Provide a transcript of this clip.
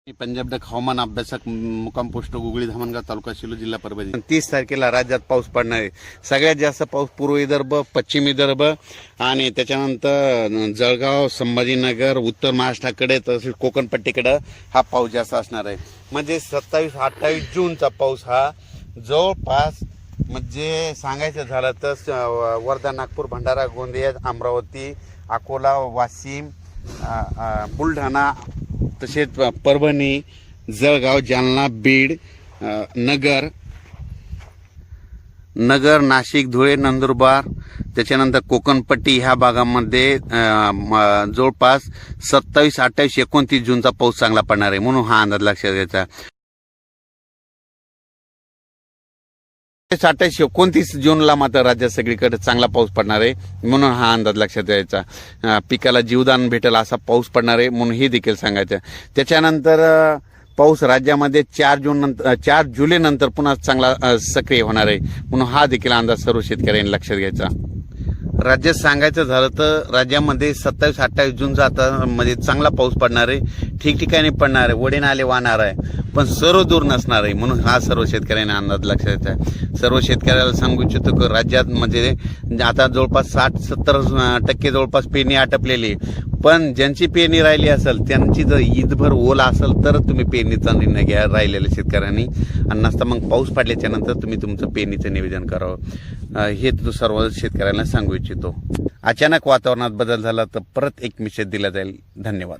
Punjab duck हवामान अभ्यासक मुक्काम पोस्ट गुगळी धामणगाव तालुका शिलो जिल्हा परभणी 30 तारखेला राज्यात पाऊस पडणार आहे। सगळ्यात जास्त पाऊस पूर्व विदर्भ, पश्चिम विदर्भ आणि त्याच्यानंतर जळगाव, संभाजीनगर, उत्तर महाराष्ट्राकडे तसेच कोकणपट्टीकडे हा पाऊस जास्त असणार आहे। म्हणजे 27-28 जूनचा पाऊस हा जवळपास म्हणजे सांगायचं झालं तर वर्धा, नागपूर, भंडारा, गोंदिया, अमरावती, अकोला, वाशिम, बुलढाणा तसेच परभणी, जळगाव, जालना, बीड, नगर, नाशिक, धुळे, नंदुरबार त्याच्यानंतर कोकणपट्टी ह्या भागामध्ये जवळपास 27, 28, 29 जूनचा पाऊस चांगला पडणार आहे म्हणून हा अंदाज लक्षात घ्यायचा। 28, 29 जूनला मात्र राज्यात सगळीकडे चांगला पाऊस पडणार आहे म्हणून हा अंदाज लक्षात द्यायचा। पिकाला जीवदान भेटेल असा पाऊस पडणार आहे म्हणून हे देखील सांगायचं। त्याच्यानंतर पाऊस राज्यामध्ये 4 जुलै नंतर पुन्हा चांगला सक्रिय होणार आहे म्हणून हा देखील अंदाज सर्व शेतकऱ्यांनी लक्षात घ्यायचा। राज्यात सांगायचं झालं तर राज्यामध्ये 27-28 जूनचा आता म्हणजे चांगला पाऊस पडणार आहे, ठिकठिकाणी पडणार आहे, वडे नाले वाहणार आहे, पण सर्व दूर नसणार आहे म्हणून हा सर्व शेतकऱ्यांना अंदाज लक्षात येत आहे। सर्व शेतकऱ्याला सांगू इच्छितो की राज्यात म्हणजे आता जवळपास 60-70% जवळपास पेरणी आटपलेली, पण ज्यांची पेरणी राहिली असेल त्यांची जर ईदभर ओला असेल तर तुम्ही पेरणीचा निर्णय घ्या राहिलेल्या शेतकऱ्यांनी, आणि नसता मग पाऊस पडल्याच्या नंतर तुम्ही तुमचं पेरणीचं निवेदन करावं हे सर्व शेतकऱ्यांना सांगू इच्छितो। अचानक वातावरणात बदल झाला तर परत एक मेसेज दिला जाईल। धन्यवाद।